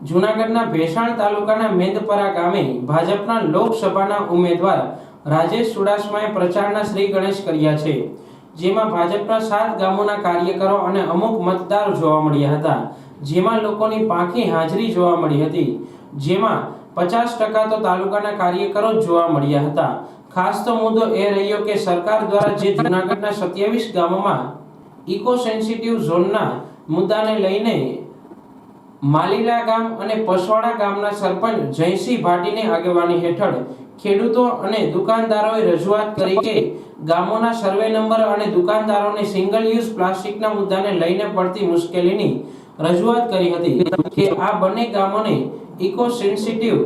જૂનાગઢના ભેસાણ તાલુકાના મેંદપરા ગામે ભાજપના લોકસભાના ઉમેદવાર રાજેશ ચુડાસમાએ પ્રચારના શ્રી ગણેશ કર્યા છે, જેમાં ભાજપના 7 ગામોના કાર્યકરો અને અમુક મતદારો જોવા મળ્યા હતા, જેમાં લોકોની પાંખી હાજરી જોવા મળી હતી, જેમાં 50% તો તાલુકાના કાર્યકરો જ જોવા મળ્યા હતા। ખાસ તો મુદ્દો એ રહ્યો કે સરકાર દ્વારા જે જૂનાગઢના 27 ગામોમાં ઇકો સેન્સિટિવ ઝોનના મુદ્દાને લઈને માલીલા ગામ અને પસવાડા ગામના સરપંચ જયસિંહ ભાટીની આગેવાની હેઠળ ખેડૂતો અને દુકાનદારોએ રજૂઆત કરી કે ગામોના સર્વે નંબર અને દુકાનદારોને સિંગલ યુઝ પ્લાસ્ટિકના મુદ્દાને લઈને પડતી મુશ્કેલીની રજૂઆત કરી હતી કે આ બંને ગામોને ઇકો સેન્સિટિવ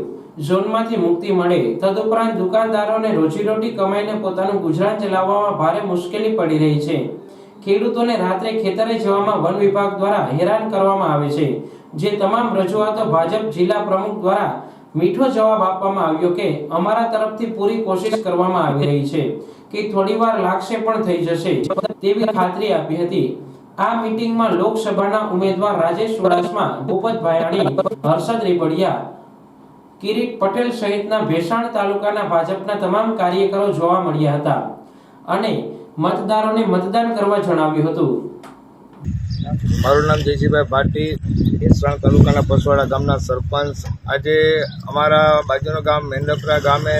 ઝોનમાંથી મુક્તિ મળે। તદુપરાંત દુકાનદારોને રોજીરોટી કમાઈને પોતાનું ગુજરાન ચલાવવામાં ભારે મુશ્કેલી પડી રહી છે। ખેડૂતોને રાત્રે ખેતરે જવામાં વન વિભાગ દ્વારા હેરાન કરવામાં આવે છે, જે તમામ રજૂઆતો ભાજપ જિલ્લા પ્રમુખ દ્વારા મીઠો જવાબ આપવામાં આવ્યો કે અમારા તરફથી પૂરી કોશિશ કરવામાં આવી રહી છે કે થોડીવાર લાગશે પણ થઈ જશે તેવી ખાતરી આપી હતી। આ મીટિંગમાં લોકસભાના ઉમેદવાર રાજેશ ચુડાસમા, ભૂપત ભાયાણી, હર્ષદ રીબડિયા, કિરીટ પટેલ સહિતના ભેસાણ તાલુકાના ભાજપના તમામ કાર્યકરો જોવા મળ્યા હતા અને મતદારોને મતદાન કરવા જણાવ્યું હતું। મારું નામ જયસિંહભાઈ ભાટી, ભેસાણ તાલુકાના પસવાડા ગામના સરપંચ। આજે અમારા બાજુનું ગામ મેંદપરા ગામે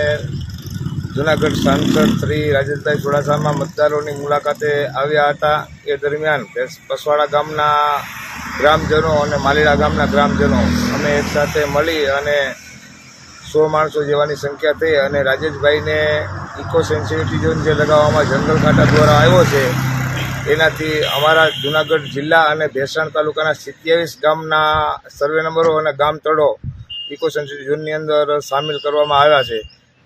જૂનાગઢ સાંસદ શ્રી રાજેશભાઈ ચુડાસમા મતદારોની મુલાકાતે આવ્યા હતા। એ દરમિયાન પસવાડા ગામના ગ્રામજનો અને માલીડા ગામના ગ્રામજનો અમે એક સાથે મળી અને 100 માણસો જેવાની સંખ્યા થઈ અને રાજેશભાઈને ઇકો સેન્સિટિવ ઝોન જે લગાવવામાં જંગલ ખાતા દ્વારા આવ્યો છે, એનાથી અમારા જૂનાગઢ જિલ્લા અને ભેસાણ તાલુકાના 27 ગામના સર્વે નંબરો અને ગામ તળો ઇકો સેન્સિટિવ ઝોનની અંદર સામેલ કરવામાં આવ્યા છે।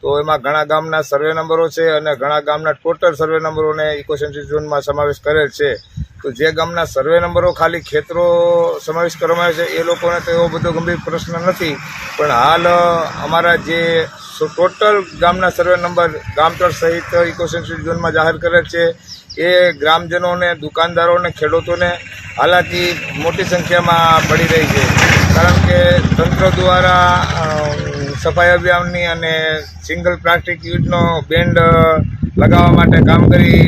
તો એમાં ઘણા ગામના સર્વે નંબરો છે અને ઘણા ગામના ટોટલ સર્વે નંબરોને ઇકો સેન્સિટિવ ઝોનમાં સમાવેશ કરેલ છે। તો જે ગામના સર્વે નંબરો ખાલી ખેતરો સમાવેશ કરવામાં આવે છે એ લોકોને તો એવો બધો ગંભીર પ્રશ્ન નથી, પણ હાલ અમારા જે ટોટલ ગામના સર્વે નંબર ગામતળ સહિત ઇકો સેન્સિટિવ ઝોનમાં જાહેર કરેલ છે, એ ગ્રામજનોને, દુકાનદારોને, ખેડૂતોને હાલાકી મોટી સંખ્યામાં પડી રહી છે, કારણ કે તંત્ર દ્વારા સફાઈ અભિયાનની અને સિંગલ પ્લાસ્ટિક યુઝનો બેન્ડ લગાવવા માટે કામગીરી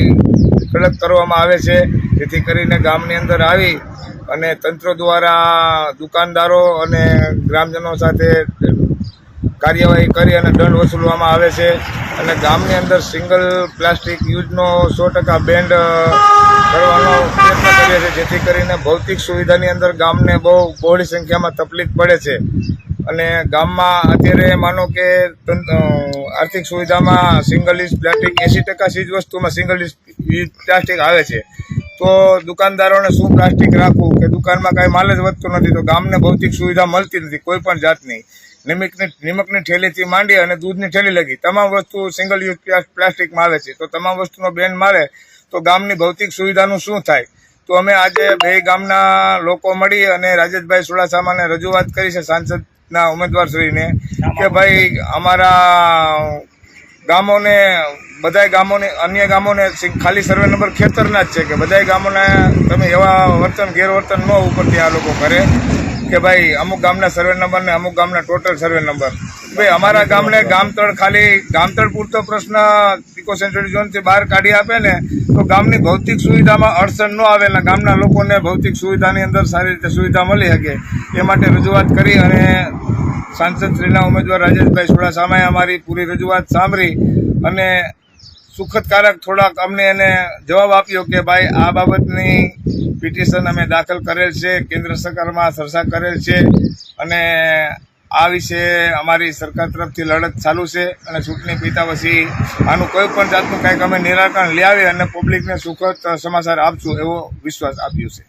કડક કરવામાં આવે છે, જેથી કરીને ગામની અંદર આવી અને તંત્ર દ્વારા દુકાનદારો અને ગ્રામજનો સાથે કાર્યવાહી કરી અને દંડ વસૂલવામાં આવે છે અને ગામની અંદર સિંગલ પ્લાસ્ટિક યુઝનો 100% બેન્ડ કરવાનો પ્રયત્ન કરીએ છીએ, જેથી કરીને ભૌતિક સુવિધાની અંદર ગામને બહુ બહોળી સંખ્યામાં તકલીફ પડે છે। અને ગામમાં અત્યારે માનો કે આર્થિક સુવિધામાં સિંગલ યુઝ પ્લાસ્ટિક 80% ચીજ વસ્તુમાં સિંગલ યુઝ પ્લાસ્ટિક આવે છે, તો દુકાનદારોને શું પ્લાસ્ટિક રાખવું કે દુકાનમાં કાંઈ માલ જ વધતો નથી, તો ગામને ભૌતિક સુવિધા મળતી નથી કોઈ પણ જાતની। નિમકની ઠેલીથી માંડી અને દૂધની ઠેલી લગી તમામ વસ્તુ સિંગલ યુઝ પ્લાસ્ટિકમાં આવે છે, તો તમામ વસ્તુનો બેન મારે તો ગામની ભૌતિક સુવિધાનું શું થાય? તો અમે આજે 2 ગામના લોકો મળી અને રાજેશભાઈ ચુડાસમાને રજૂઆત કરી છે, સાંસદના ઉમેદવારશ્રીને, કે ભાઈ અમારા ગામોને, બધાય ગામોને, અન્ય ગામોને ખાલી સર્વે નંબર ખેતરના જ છે કે બધાય ગામોને તમે એવા વર્તન ગેરવર્તન ન ઉપરથી આ લોકો કરે કે ભાઈ અમુક ગામના સર્વે નંબર ને અમુક ગામના ટોટલ સર્વે નંબર, ભાઈ અમારા ગામને ગામતળ ખાલી ગામતળ પૂરતો પ્રશ્ન ઇકો સેન્સિટિવ ઝોનથી બહાર કાઢી આપે ને તો ગામની ભૌતિક સુવિધામાં અડચણ ન આવે ને ગામના લોકોને ભૌતિક સુવિધાની અંદર સારી રીતે સુવિધા મળી શકે, એ માટે રજૂઆત કરી અને સાંસદશ્રીના ઉમેદવાર રાજેશભાઈ ચુડાસમાએ અમારી પૂરી રજૂઆત સાંભળી અને સુખદકારક થોડાક અમને એને જવાબ આપ્યો કે ભાઈ આ બાબતની પિટિશન અમે દાખલ કરેલ છે, કેન્દ્ર સરકારમાં ચર્ચા કરેલ છે અને આ વિશે અમારી સરકાર તરફથી લડત ચાલુ છે અને ચૂંટણી પીતા પછી આનું કોઈ પણ જાતનું કંઈક અમે નિરાકરણ લઈ આવી અને પબ્લિકને સુખદ સમાચાર આપશું એવો વિશ્વાસ આપ્યો છે।